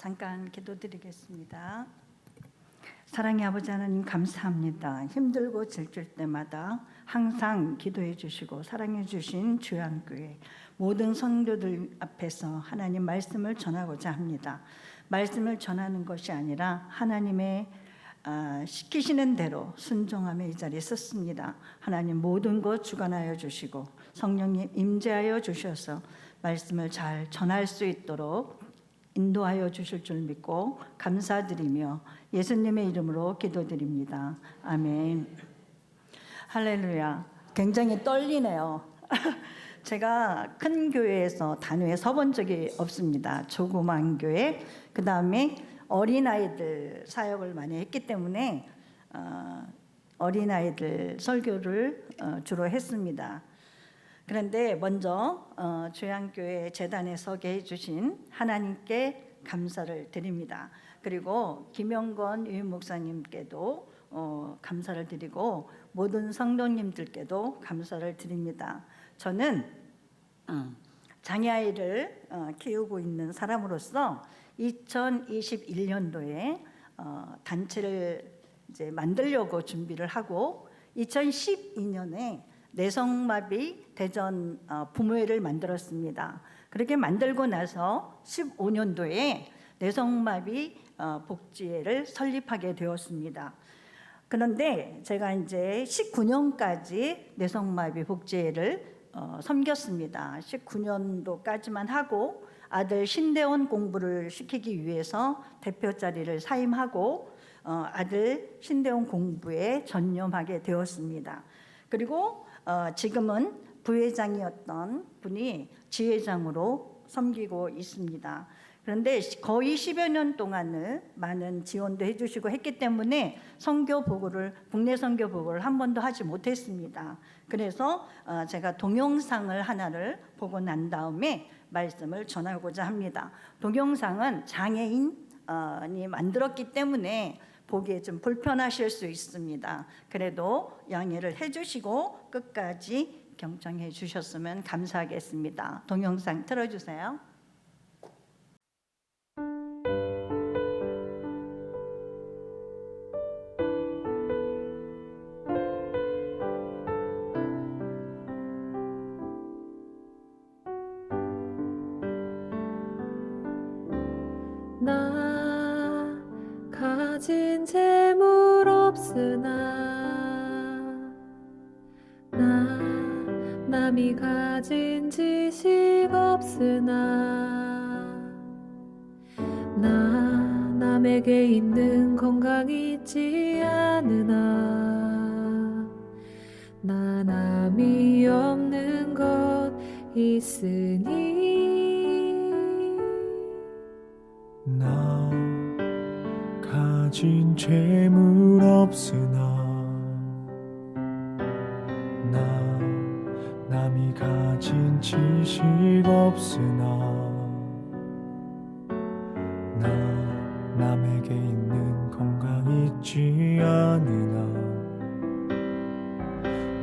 잠깐 기도드리겠습니다. 사랑의 아버지 하나님 감사합니다. 힘들고 질질 때마다 항상 기도해 주시고 사랑해 주신 주양교회 모든 성도들 앞에서 하나님 말씀을 전하고자 합니다. 말씀을 전하는 것이 아니라 하나님의 시키시는 대로 순종하며 이 자리에 섰습니다. 하나님 모든 것 주관하여 주시고 성령님 임재하여 주셔서 말씀을 잘 전할 수 있도록 인도하여 주실 줄 믿고 감사드리며 예수님의 이름으로 기도드립니다. 아멘. 할렐루야. 굉장히 떨리네요. 제가 큰 교회에서 단회에 서본 적이 없습니다. 조그만 교회, 그 다음에 어린아이들 사역을 많이 했기 때문에 어린아이들 설교를 주로 했습니다. 그런데 먼저 주양교회 재단에 서게 해주신 하나님께 감사를 드립니다. 그리고 김영건 유임 목사님께도 감사를 드리고 모든 성도님들께도 감사를 드립니다. 저는 장애아이를 키우고 있는 사람으로서 2021년도에 단체를 이제 만들려고 준비를 하고 2012년에 뇌성마비 대전 부모회를 만들었습니다. 그렇게 만들고 나서 15년도에 뇌성마비 복지회를 설립하게 되었습니다. 그런데 제가 이제 19년까지 뇌성마비 복지회를 섬겼습니다. 19년도까지만 하고 아들 신대원 공부를 시키기 위해서 대표 자리를 사임하고 아들 신대원 공부에 전념하게 되었습니다. 그리고 지금은 부회장이었던 분이 지회장으로 섬기고 있습니다. 그런데 거의 10여 년 동안을 많은 지원도 해주시고 했기 때문에 선교 보고를 국내 선교 보고를 한 번도 하지 못했습니다. 그래서 제가 동영상을 하나를 보고 난 다음에 말씀을 전하고자 합니다. 동영상은 장애인이 만들었기 때문에 보기에 좀 불편하실 수 있습니다. 그래도 양해를 해주시고 끝까지 경청해 주셨으면 감사하겠습니다. 동영상 틀어주세요. 나 가진 재물 없으나 나 남이 가진 지식 없으나 나 남에게 있는 건강 있지 않으나 나 남이 없는 것 있으니 나 가진 재물 없으나 나 남이 가진 지식 없으나 나 남에게 있는 건강 있지 않으나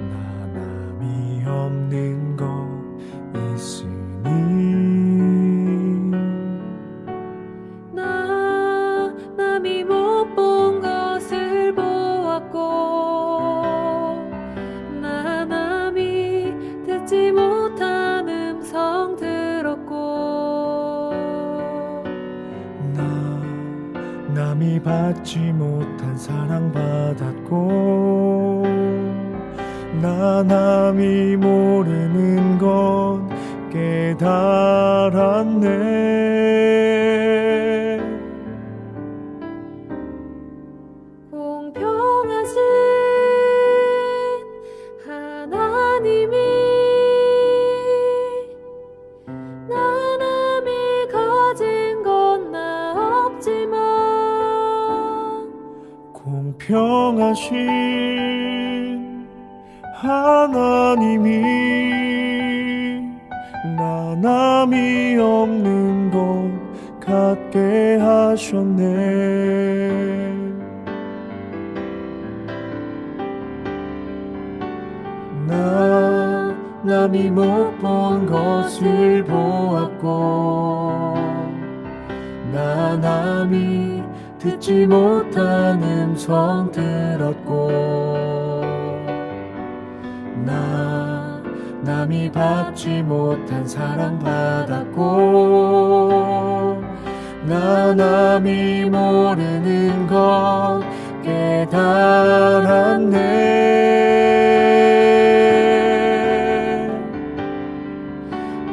나 남이 없는 것 있으니 남이 못 본 것을 보았고 나 남이 듣지 못한 음성 들었고 나 남이 받지 못한 사랑 받았고 나 남이 모르는 것 깨달았네. 공평하신 하나님이 나 남이 가진 건 나 없지만 공평하신 하나님이 나 남이 없는 것 갖게 하셨네. 나 남이 못 본 것을 보았고 나 남이 듣지 못한 음성 들었고 나 남이 받지 못한 사랑 받았고 나 남이 모르는 것 깨달았네.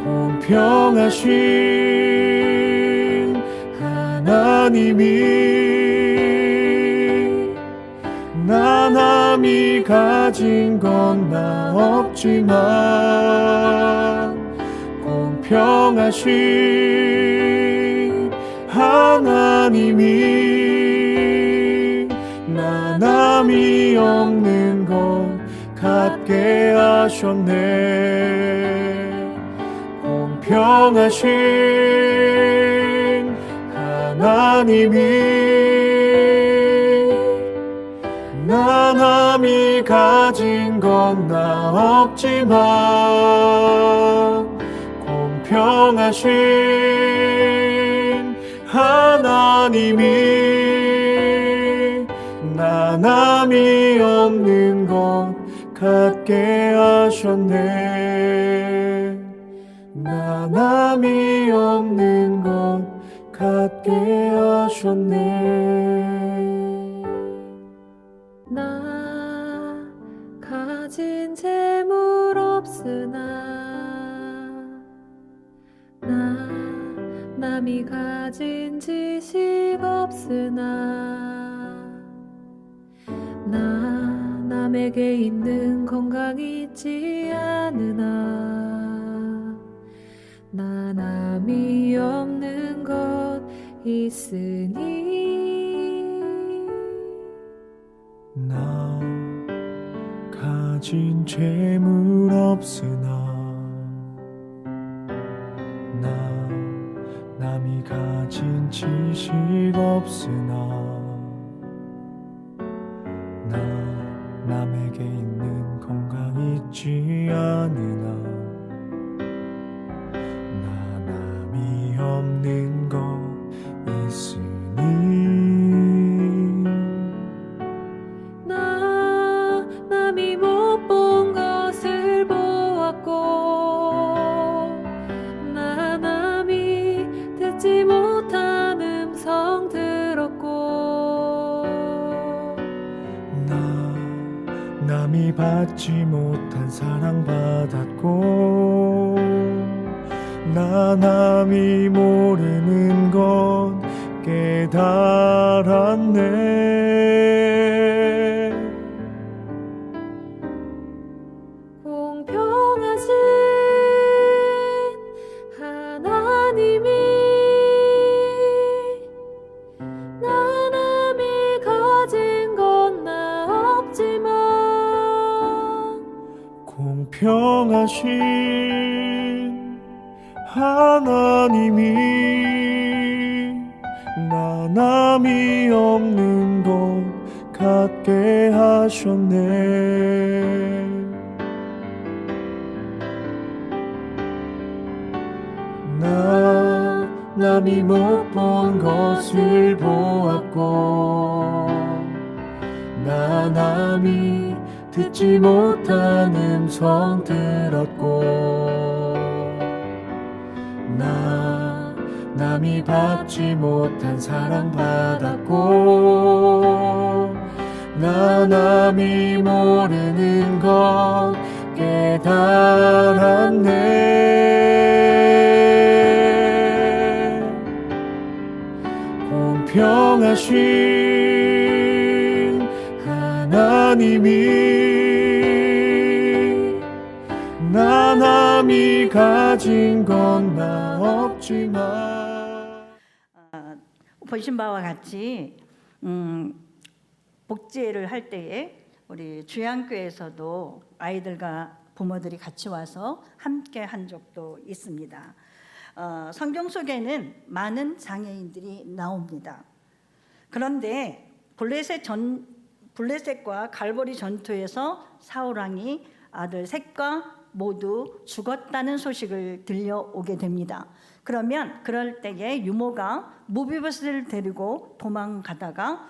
공평하신 하나님이 나 남이 가진 건 나 없지만 공평하신 하나님이 나 남이 없는 것 갖게 하셨네. 공평하신 하나님이 나 남이 가진 건 나 없지만 공평하신 하나님이 나 남이 없는 것 갖게 하셨네. 나 남이 없는 것 갖게 하셨네. 나 가진 재물 없으나 나 남이 가진 지식 없으나 나 남에게 있는 건강 있지 않으나 나 남이 없는 것 있으니 나 가진 재물 없으나 나 남이 가진 지식 없으나 나 남에게 있는 건강 있지 않으나 나 남이 없는 것 있으니 나 남이 못 본 것을 보았고 나 남이 듣지 못한 음성 들었고 나 남이 받지 못한 사랑 받았고 나 남이 모르는 것 깨달았네. 공평하신 하나님이 나 남이 가진 건 나 없지만 공평하신 하나님이 나 남이 없는 것 갖게 하셨네. 나 남이 못 본 것을 보았고 나 남이 듣지 못한 음성 들었고 나 남이 받지 못한 사랑 받았고 나 남이 모르는 것 깨달았네. 공평하신 하나님이 나 남이 가진 건 나 없지만 보신 바와 같이 복지회를 할 때에 우리 주양교에서도 아이들과 부모들이 같이 와서 함께 한 적도 있습니다. 성경 속에는 많은 장애인들이 나옵니다. 그런데 블레셋과 갈보리 전투에서 사울 왕이 아들 셋과 모두 죽었다는 소식을 들려오게 됩니다. 그러면 그럴 때에 유모가 무비보셋을 데리고 도망가다가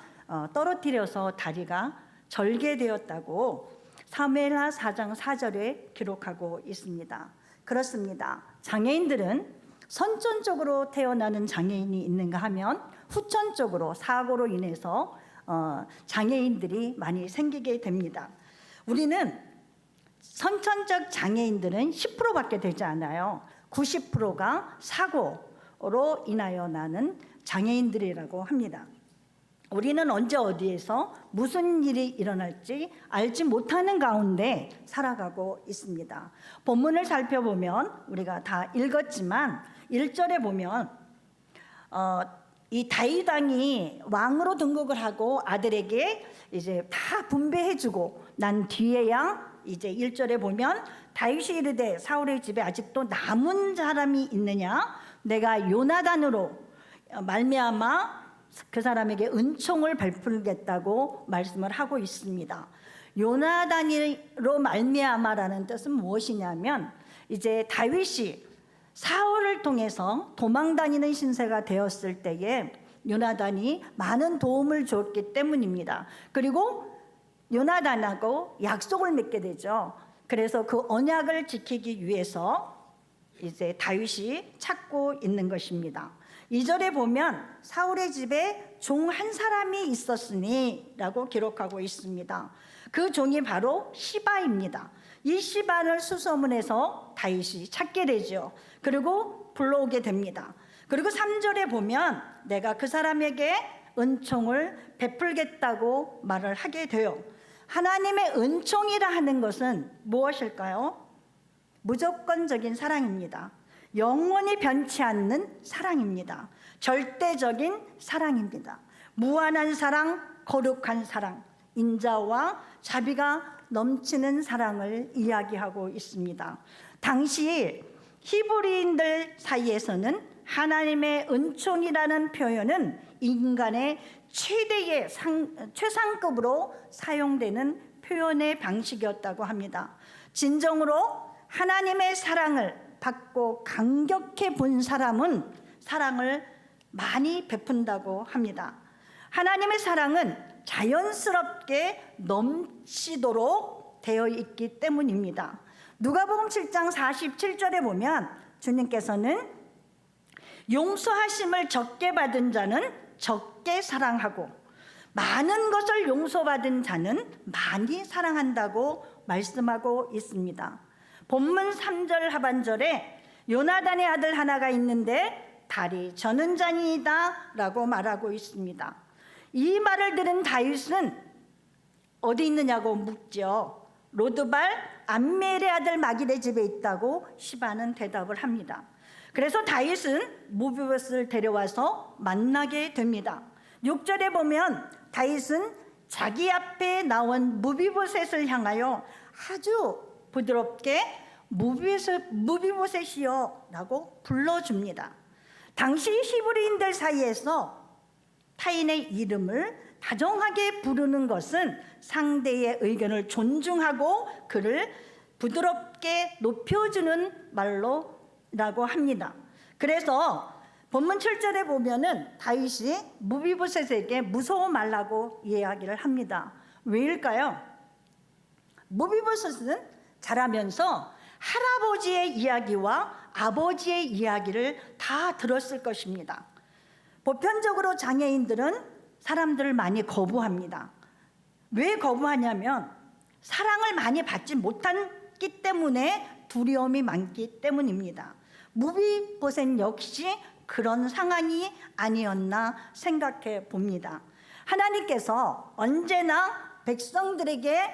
떨어뜨려서 다리가 절개되었다고 사무엘하 4장 4절에 기록하고 있습니다. 그렇습니다. 장애인들은 선천적으로 태어나는 장애인이 있는가 하면 후천적으로 사고로 인해서 장애인들이 많이 생기게 됩니다. 우리는 선천적 장애인들은 10%밖에 되지 않아요. 90%가 사고로 인하여 나는 장애인들이라고 합니다. 우리는 언제 어디에서 무슨 일이 일어날지 알지 못하는 가운데 살아가고 있습니다. 본문을 살펴보면 우리가 다 읽었지만 1절에 보면 이 다윗 왕이 왕으로 등극을 하고 아들에게 이제 다 분배해주고 난 뒤에야 이제 1절에 보면 다윗이 이르되 사울의 집에 아직도 남은 사람이 있느냐? 내가 요나단으로 말미암아 그 사람에게 은총을 베풀겠다고 말씀을 하고 있습니다. 요나단으로 말미암아라는 뜻은 무엇이냐면 이제 다윗이 사울을 통해서 도망다니는 신세가 되었을 때에 요나단이 많은 도움을 줬기 때문입니다. 그리고 요나단하고 약속을 맺게 되죠. 그래서 그 언약을 지키기 위해서 이제 다윗이 찾고 있는 것입니다. 2절에 보면 사울의 집에 종 한 사람이 있었으니 라고 기록하고 있습니다. 그 종이 바로 시바입니다. 이 시바를 수소문해서 다윗이 찾게 되죠. 그리고 불러오게 됩니다. 그리고 3절에 보면 내가 그 사람에게 은총을 베풀겠다고 말을 하게 돼요. 하나님의 은총이라 하는 것은 무엇일까요? 무조건적인 사랑입니다. 영원히 변치 않는 사랑입니다. 절대적인 사랑입니다. 무한한 사랑, 거룩한 사랑, 인자와 자비가 넘치는 사랑을 이야기하고 있습니다. 당시 히브리인들 사이에서는 하나님의 은총이라는 표현은 인간의 최대의 최상급으로 사용되는 표현의 방식이었다고 합니다. 진정으로 하나님의 사랑을 받고 감격해 본 사람은 사랑을 많이 베푼다고 합니다. 하나님의 사랑은 자연스럽게 넘치도록 되어 있기 때문입니다. 누가복음 7장 47절에 보면 주님께서는 용서하심을 적게 받은 자는 적게 사랑하고 많은 것을 용서받은 자는 많이 사랑한다고 말씀하고 있습니다. 본문 3절 하반절에 요나단의 아들 하나가 있는데 다리 저는 자니이다 라고 말하고 있습니다. 이 말을 들은 다윗은 어디 있느냐고 묻죠. 로드발 암멜의 아들 마길의 집에 있다고 시바는 대답을 합니다. 그래서 다윗은 무비보셋을 데려와서 만나게 됩니다. 6절에 보면 다윗은 자기 앞에 나온 무비보셋을 향하여 아주 부드럽게 무비보셋이여 라고 불러줍니다. 당시 히브리인들 사이에서 타인의 이름을 다정하게 부르는 것은 상대의 의견을 존중하고 그를 부드럽게 높여주는 말로라고 합니다. 그래서 본문 7절에 보면은 다윗이 무비보셋에게 무서워 말라고 이야기를 합니다. 왜일까요? 무비보셋은 자라면서 할아버지의 이야기와 아버지의 이야기를 다 들었을 것입니다. 보편적으로 장애인들은 사람들을 많이 거부합니다. 왜 거부하냐면 사랑을 많이 받지 못했기 때문에 두려움이 많기 때문입니다. 무비보셋 역시 그런 상황이 아니었나 생각해 봅니다. 하나님께서 언제나 백성들에게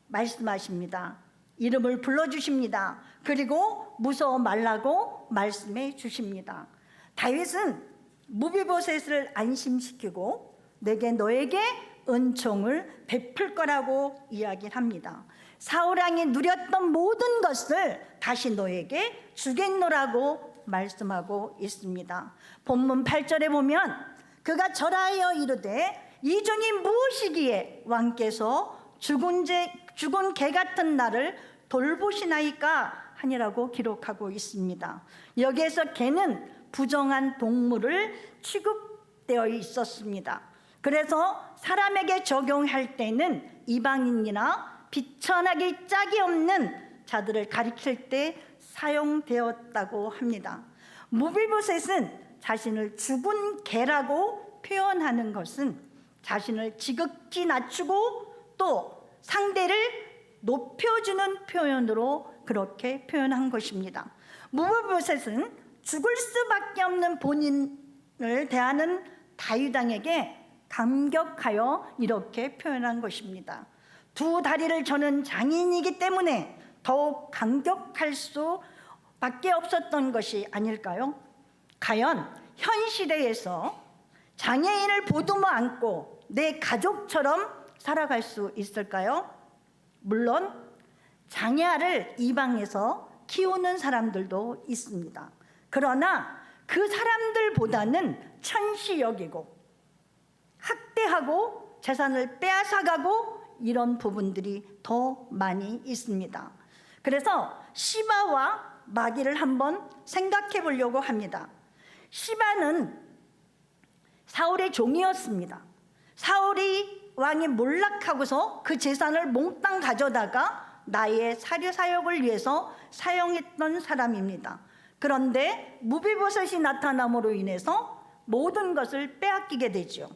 말씀하십니다. 이름을 불러주십니다. 그리고 무서워 말라고 말씀해 주십니다. 다윗은 무비보셋을 안심시키고 내게 너에게 은총을 베풀 거라고 이야기를 합니다. 사울왕이 누렸던 모든 것을 다시 너에게 주겠노라고 말씀하고 있습니다. 본문 8절에 보면 그가 절하여 이르되 이 종이 무엇이기에 왕께서 죽은 개 같은 나를 돌보시나이까 하니라고 기록하고 있습니다. 여기에서 개는 부정한 동물을 취급되어 있었습니다. 그래서 사람에게 적용할 때는 이방인이나 비천하기 짝이 없는 자들을 가리킬 때 사용되었다고 합니다. 무비보셋은 자신을 죽은 개라고 표현하는 것은 자신을 지극히 낮추고 또 상대를 높여주는 표현으로 그렇게 표현한 것입니다. 무비보셋은 죽을 수밖에 없는 본인을 대하는 다윗 왕에게 감격하여 이렇게 표현한 것입니다. 두 다리를 저는 장인이기 때문에 더욱 감격할 수밖에 없었던 것이 아닐까요? 과연 현 시대에서 장애인을 보듬어 안고 내 가족처럼 살아갈 수 있을까요? 물론 장애아를 이방에서 키우는 사람들도 있습니다. 그러나 그 사람들보다는 천시 여기고 학대하고 재산을 빼앗아가고 이런 부분들이 더 많이 있습니다. 그래서 시바와 마귀를 한번 생각해 보려고 합니다. 시바는 사울의 종이었습니다. 사울이 왕이 몰락하고서 그 재산을 몽땅 가져다가 나의 사료 사역을 위해서 사용했던 사람입니다. 그런데 무비보셋이 나타남으로 인해서 모든 것을 빼앗기게 되죠.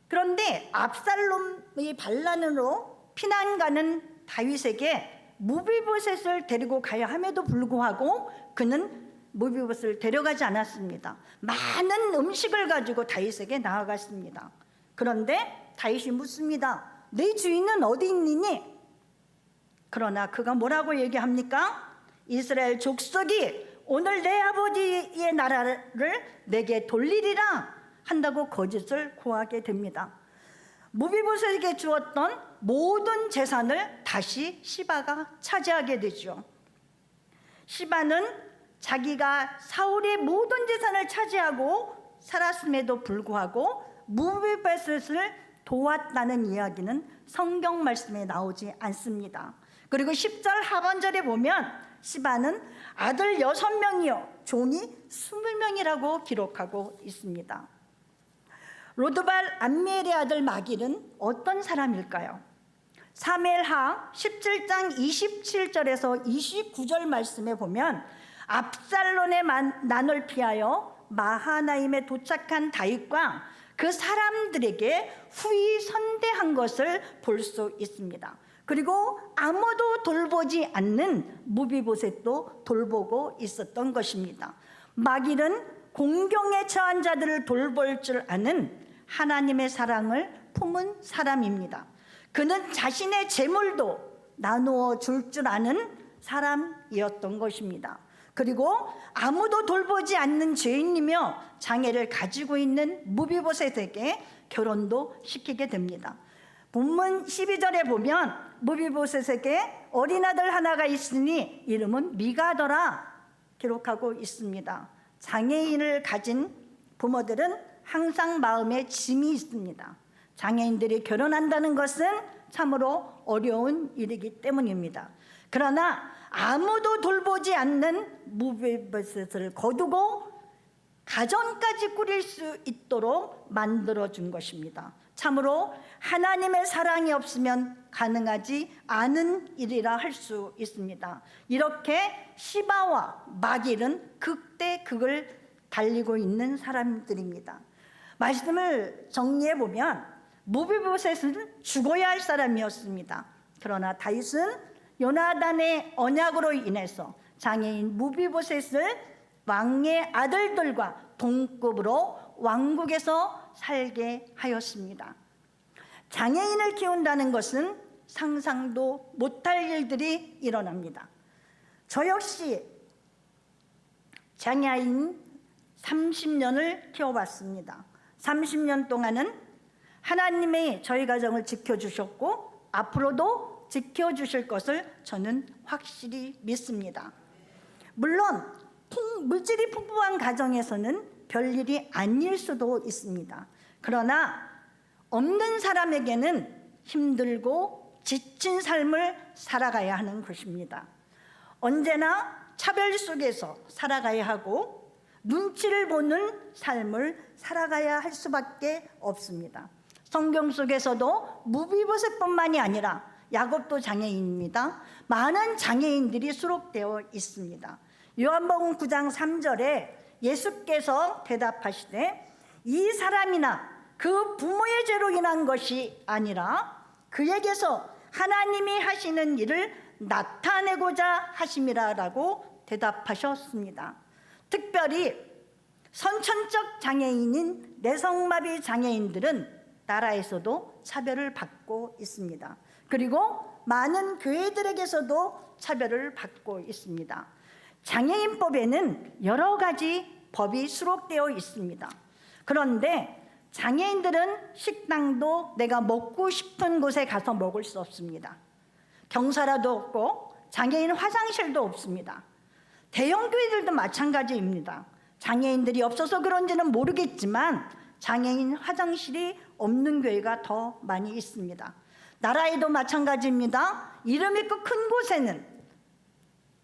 그런데 압살롬의 반란으로 피난 가는 다윗에게 무비보셋을 데리고 가야 함에도 불구하고 그는 무비보셋을 데려가지 않았습니다. 많은 음식을 가지고 다윗에게 나아갔습니다. 그런데 다윗이 묻습니다. 내 주인은 어디 있느니? 그러나 그가 뭐라고 얘기합니까? 이스라엘 족속이 오늘 내 아버지의 나라를 내게 돌리리라 한다고 거짓을 고하게 됩니다. 무비보셋에게 주었던 모든 재산을 다시 시바가 차지하게 되죠. 시바는 자기가 사울의 모든 재산을 차지하고 살았음에도 불구하고 무비보셋을 도왔다는 이야기는 성경 말씀에 나오지 않습니다. 그리고 10절 하반절에 보면 시바는 아들 6명이요 종이 20명이라고 기록하고 있습니다. 로드발 암미엘의 아들 마길은 어떤 사람일까요? 사무엘하 17장 27절에서 29절 말씀에 보면 압살롬의 난을 피하여 마하나임에 도착한 다윗과 그 사람들에게 후히 선대한 것을 볼 수 있습니다. 그리고 아무도 돌보지 않는 무비보셋도 돌보고 있었던 것입니다. 마길은 공경에 처한 자들을 돌볼 줄 아는 하나님의 사랑을 품은 사람입니다. 그는 자신의 재물도 나누어 줄 줄 아는 사람이었던 것입니다. 그리고 아무도 돌보지 않는 죄인이며 장애를 가지고 있는 무비보셋에게 결혼도 시키게 됩니다. 본문 12절에 보면 무비보셋에게 어린아들 하나가 있으니 이름은 미가더라 기록하고 있습니다. 장애인을 가진 부모들은 항상 마음에 짐이 있습니다. 장애인들이 결혼한다는 것은 참으로 어려운 일이기 때문입니다. 그러나 아무도 돌보지 않는 무비보셋을 거두고 가정까지 꾸릴 수 있도록 만들어준 것입니다. 참으로 하나님의 사랑이 없으면 가능하지 않은 일이라 할 수 있습니다. 이렇게 시바와 마길은 극대극을 달리고 있는 사람들입니다. 말씀을 정리해 보면 무비보셋은 죽어야 할 사람이었습니다. 그러나 다윗은 요나단의 언약으로 인해서 장애인 무비보셋을 왕의 아들들과 동급으로 왕국에서 살게 하였습니다. 장애인을 키운다는 것은 상상도 못할 일들이 일어납니다. 저 역시 장애인 30년을 키워봤습니다. 30년 동안은 하나님이 저희 가정을 지켜주셨고 앞으로도 지켜주실 것을 저는 확실히 믿습니다. 물론 물질이 풍부한 가정에서는 별일이 아닐 수도 있습니다. 그러나 없는 사람에게는 힘들고 지친 삶을 살아가야 하는 것입니다. 언제나 차별 속에서 살아가야 하고 눈치를 보는 삶을 살아가야 할 수밖에 없습니다. 성경 속에서도 무비보셋뿐만이 아니라 야곱도 장애인입니다. 많은 장애인들이 수록되어 있습니다. 요한복음 9장 3절에 예수께서 대답하시되 이 사람이나 그 부모의 죄로 인한 것이 아니라 그에게서 하나님이 하시는 일을 나타내고자 하심이라라고 대답하셨습니다. 특별히 선천적 장애인인 내성마비 장애인들은 나라에서도 차별을 받고 있습니다. 그리고 많은 교회들에게서도 차별을 받고 있습니다. 장애인법에는 여러 가지 법이 수록되어 있습니다. 그런데 장애인들은 식당도 내가 먹고 싶은 곳에 가서 먹을 수 없습니다. 경사라도 없고 장애인 화장실도 없습니다. 대형 교회들도 마찬가지입니다. 장애인들이 없어서 그런지는 모르겠지만 장애인 화장실이 없는 교회가 더 많이 있습니다. 나라에도 마찬가지입니다. 이름 있고 큰 곳에는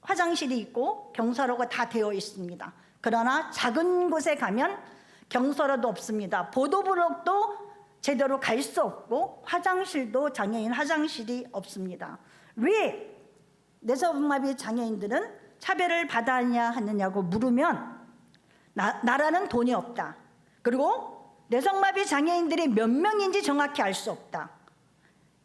화장실이 있고 경사로가 다 되어 있습니다. 그러나 작은 곳에 가면 경사로도 없습니다. 보도블록도 제대로 갈 수 없고 화장실도 장애인 화장실이 없습니다. 왜 내성마비 장애인들은 차별을 받아야 하느냐고 물으면 나라는 돈이 없다. 그리고 내성마비 장애인들이 몇 명인지 정확히 알 수 없다.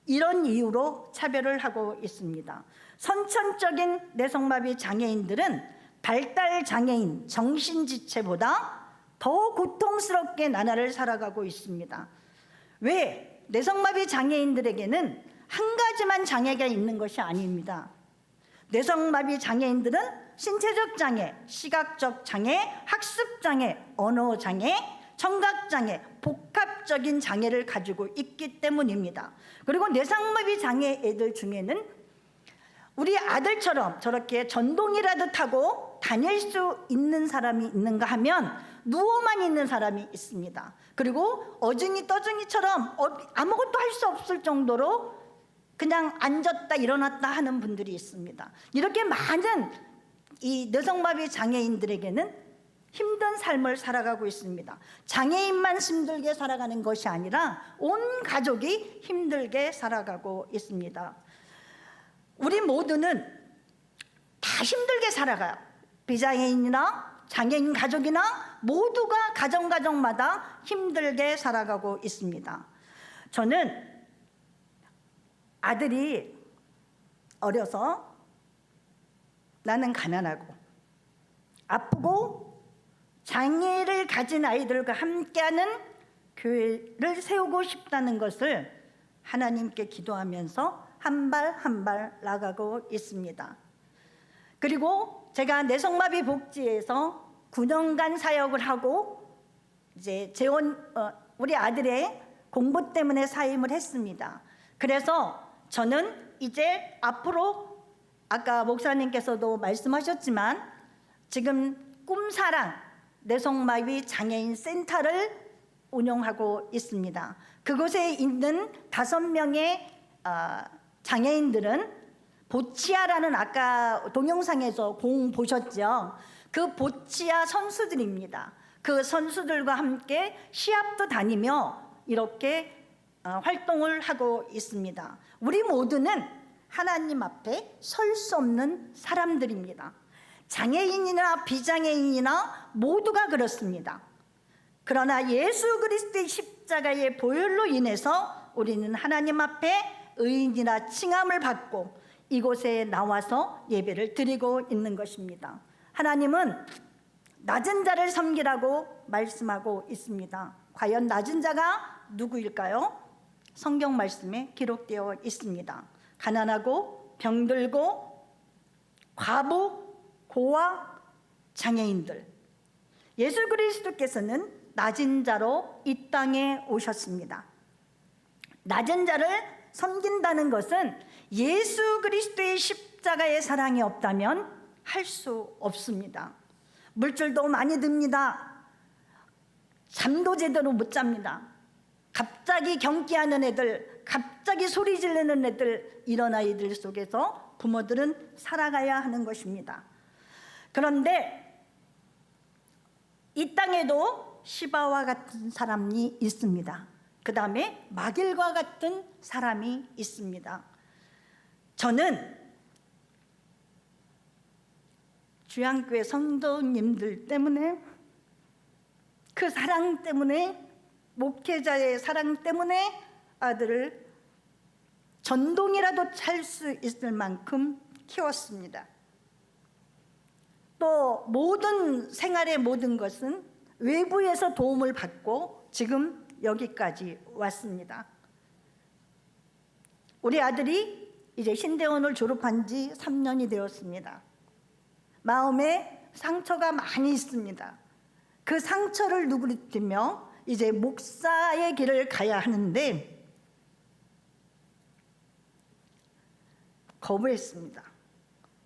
이런 이유로 차별을 하고 있습니다. 선천적인 내성마비 장애인들은 발달 장애인 정신지체보다 더 고통스럽게 나날을 살아가고 있습니다. 왜? 내성마비 장애인들에게는 한 가지만 장애가 있는 것이 아닙니다. 내성마비 장애인들은 신체적 장애, 시각적 장애, 학습 장애, 언어 장애, 청각 장애, 복합적인 장애를 가지고 있기 때문입니다. 그리고 내성마비 장애 애들 중에는 우리 아들처럼 저렇게 전동이라도 타고 다닐 수 있는 사람이 있는가 하면 누워만 있는 사람이 있습니다. 그리고 어중이 떠중이처럼 아무것도 할 수 없을 정도로 그냥 앉았다 일어났다 하는 분들이 있습니다. 이렇게 많은 이 내성마비 장애인들에게는 힘든 삶을 살아가고 있습니다. 장애인만 힘들게 살아가는 것이 아니라 온 가족이 힘들게 살아가고 있습니다. 우리 모두는 다 힘들게 살아가요. 비장애인이나 장애인 가족이나 모두가 가정마다 힘들게 살아가고 있습니다. 저는 아들이 어려서 나는 가난하고 아프고 장애를 가진 아이들과 함께하는 교회를 세우고 싶다는 것을 하나님께 기도하면서 한 발 한 발 나가고 있습니다. 그리고 제가 내성마비 복지에서 9년간 사역을 하고 이제 우리 아들의 공부 때문에 사임을 했습니다. 그래서 저는 이제 앞으로 아까 목사님께서도 말씀하셨지만 지금 꿈사랑 내성마비 장애인 센터를 운영하고 있습니다. 그곳에 있는 5명의 장애인들은 보치아라는 아까 동영상에서 공 보셨죠? 그 보치아 선수들입니다. 그 선수들과 함께 시합도 다니며 이렇게 활동을 하고 있습니다. 우리 모두는 하나님 앞에 설 수 없는 사람들입니다. 장애인이나 비장애인이나 모두가 그렇습니다. 그러나 예수 그리스도의 십자가의 보혈로 인해서 우리는 하나님 앞에 의인이라 칭함을 받고 이곳에 나와서 예배를 드리고 있는 것입니다. 하나님은 낮은 자를 섬기라고 말씀하고 있습니다. 과연 낮은 자가 누구일까요? 성경 말씀에 기록되어 있습니다. 가난하고 병들고 과부, 고아, 장애인들. 예수 그리스도께서는 낮은 자로 이 땅에 오셨습니다. 낮은 자를 섬긴다는 것은 예수 그리스도의 십자가의 사랑이 없다면 할 수 없습니다. 물질도 많이 듭니다. 잠도 제대로 못 잡니다. 갑자기 경기하는 애들, 갑자기 갑자기 소리 지르는 애들, 이런 아이들 속에서 부모들은 살아가야 하는 것입니다. 그런데 이 땅에도 시바와 같은 사람이 있습니다. 그 다음에 마길과 같은 사람이 있습니다. 저는 주양교회 성도님들 때문에, 그 사랑 때문에, 목회자의 사랑 때문에 아들을 전동이라도 찰 수 있을 만큼 키웠습니다. 또 모든 생활의 모든 것은 외부에서 도움을 받고 지금 여기까지 왔습니다. 우리 아들이 이제 신대원을 졸업한 지 3년이 되었습니다. 마음에 상처가 많이 있습니다. 그 상처를 누그러뜨리며 이제 목사의 길을 가야 하는데 거부했습니다.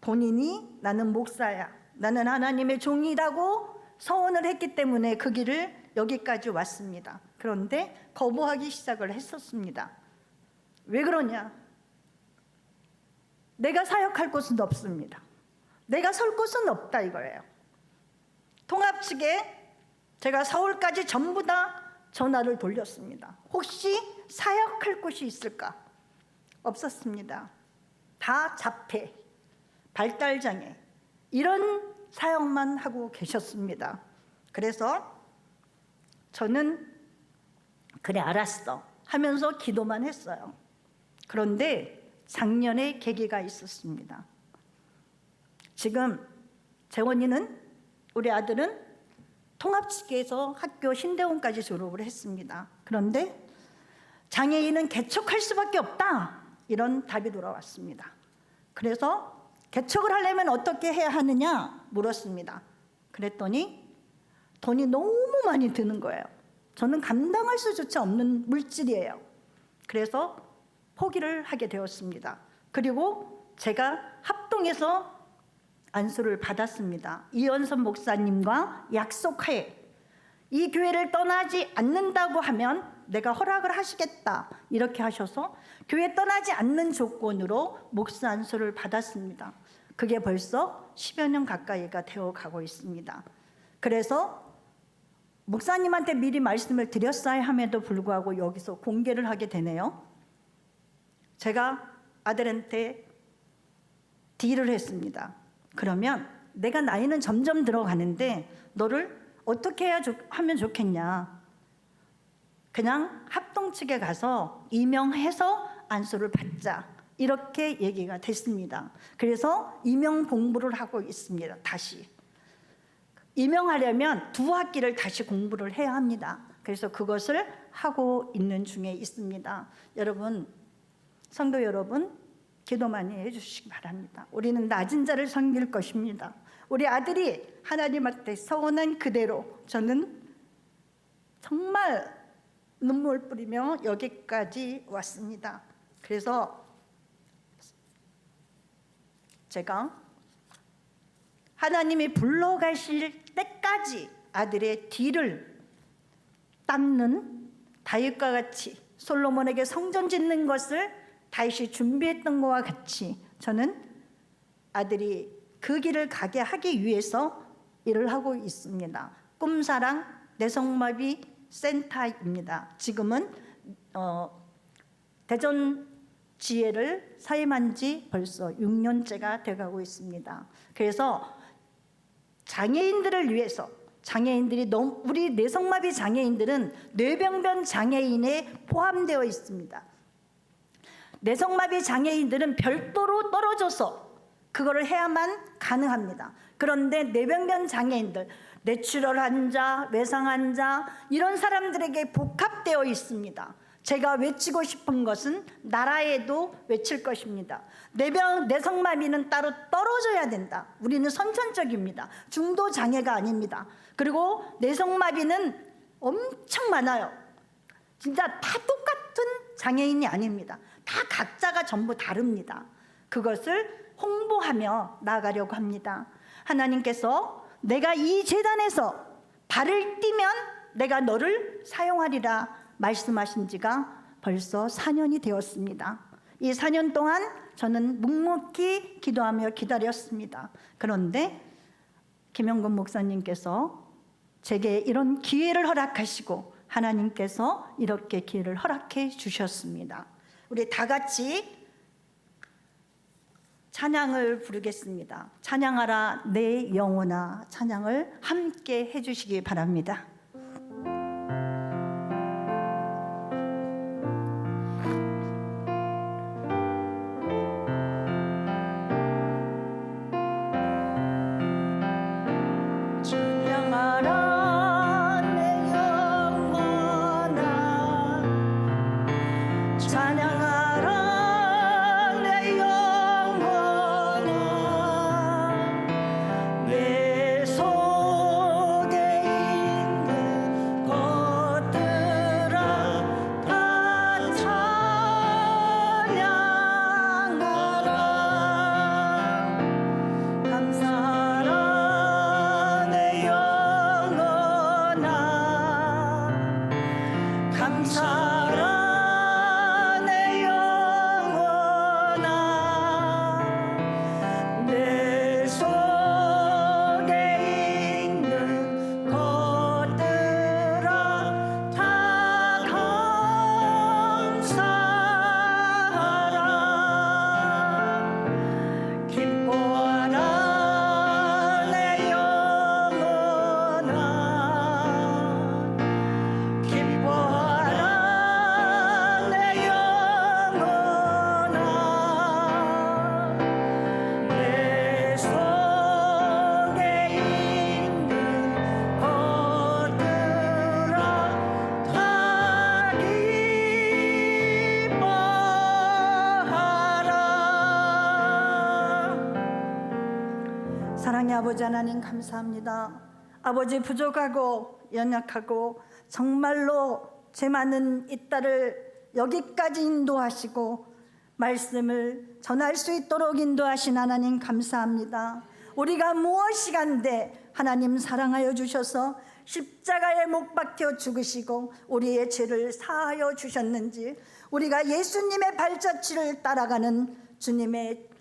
본인이 나는 목사야, 나는 하나님의 종이라고 서원을 했기 때문에 그 길을 여기까지 왔습니다. 그런데 거부하기 시작을 했었습니다. 왜 그러냐? 내가 사역할 곳은 없습니다. 내가 설 곳은 없다 이거예요. 통합 측에 제가 서울까지 전부 다 전화를 돌렸습니다. 혹시 사역할 곳이 있을까? 없었습니다. 다 자폐, 발달장애 이런 사역만 하고 계셨습니다. 그래서 저는 그래 알았어 하면서 기도만 했어요. 그런데 작년에 계기가 있었습니다. 지금 재원이는, 우리 아들은 통합 측에서 학교 신대원까지 졸업을 했습니다. 그런데 장애인은 개척할 수밖에 없다, 이런 답이 돌아왔습니다. 그래서 개척을 하려면 어떻게 해야 하느냐 물었습니다. 그랬더니 돈이 너무 많이 드는 거예요. 저는 감당할 수조차 없는 물질이에요. 그래서 포기를 하게 되었습니다. 그리고 제가 합동해서 안수를 받았습니다. 이현선 목사님과 약속하에 이 교회를 떠나지 않는다고 하면 내가 허락을 하시겠다 이렇게 하셔서 교회 떠나지 않는 조건으로 목사 안수를 받았습니다. 그게 벌써 10여 년 가까이가 되어 가고 있습니다. 그래서 목사님한테 미리 말씀을 드렸어야 함에도 불구하고 여기서 공개를 하게 되네요. 제가 아들한테 딜을 했습니다. 그러면 내가 나이는 점점 들어가는데 너를 어떻게 하면 좋겠냐, 그냥 합동 측에 가서 임명해서 안수를 받자, 이렇게 얘기가 됐습니다. 그래서 임명 공부를 하고 있습니다. 다시 임명하려면 2학기를 다시 공부를 해야 합니다. 그래서 그것을 하고 있는 중에 있습니다. 여러분, 성도 여러분, 기도 많이 해주시기 바랍니다. 우리는 낮은 자를 섬길 것입니다. 우리 아들이 하나님한테 서원한 그대로 저는 정말 눈물 뿌리며 여기까지 왔습니다. 그래서 제가 하나님이 불러가실 때까지 아들의 뒤를 닦는, 다윗과 같이 솔로몬에게 성전 짓는 것을 다윗이 준비했던 것과 같이 저는 아들이 그 길을 가게 하기 위해서 일을 하고 있습니다. 꿈사랑 내성마비 센터입니다. 지금은 대전 지혜를 사임한 지 벌써 6년째가 돼가고 있습니다. 그래서 장애인들을 위해서, 장애인들이 우리 내성마비 장애인들은 뇌병변 장애인에 포함되어 있습니다. 내성마비 장애인들은 별도로 떨어져서 그거를 해야만 가능합니다. 그런데 뇌병변 장애인들, 뇌출혈 환자, 외상 환자, 이런 사람들에게 복합되어 있습니다. 제가 외치고 싶은 것은 나라에도 외칠 것입니다. 내성마비는 따로 떨어져야 된다. 우리는 선천적입니다. 중도 장애가 아닙니다. 그리고 내성마비는 엄청 많아요. 진짜 다 똑같은 장애인이 아닙니다. 다 각자가 전부 다릅니다. 그것을 홍보하며 나아가려고 합니다. 하나님께서 내가 이 재단에서 발을 띄면 내가 너를 사용하리라 말씀하신 지가 벌써 4년이 되었습니다. 이 4년 동안 저는 묵묵히 기도하며 기다렸습니다. 그런데 김영건 목사님께서 제게 이런 기회를 허락하시고 하나님께서 이렇게 기회를 허락해 주셨습니다. 우리 다 같이 찬양을 부르겠습니다. 찬양하라 내 영혼아, 찬양을 함께 해주시기 바랍니다. 찬양하라 내 영혼아, 찬양하라 내 영혼아, 내 속에 있는 것들아 다 찬양하라. 감사하라 내 영혼아, 감사하라 내 영혼아, 내 속에 있는 것들아 다 감사하라. 기뻐하라 내 영혼아, 기뻐하라 내 영혼아, 내 속에 있는 것들아 다 기뻐하라. 사랑의 아버지 하나님 감사합니다. 아버지, 부족하고 연약하고 정말로 죄 많은 이 딸을 여기까지 인도하시고 말씀을 전할 수 있도록 인도하신 하나님 감사합니다. 우리가 무엇이간데 하나님 사랑하여 주셔서 십자가에 못 박혀 죽으시고 우리의 죄를 사하여 주셨는지, 우리가 예수님의 발자취를 따라가는 주님의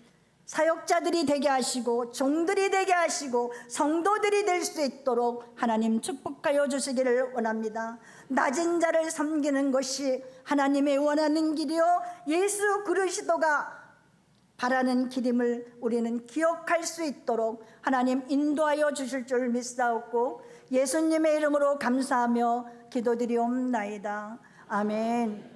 사역자들이 되게 하시고 종들이 되게 하시고 성도들이 될 수 있도록 하나님 축복하여 주시기를 원합니다. 낮은 자를 섬기는 것이 하나님의 원하는 길이요 예수 그리스도가 바라는 길임을 우리는 기억할 수 있도록 하나님 인도하여 주실 줄 믿사옵고 예수님의 이름으로 감사하며 기도드리옵나이다. 아멘.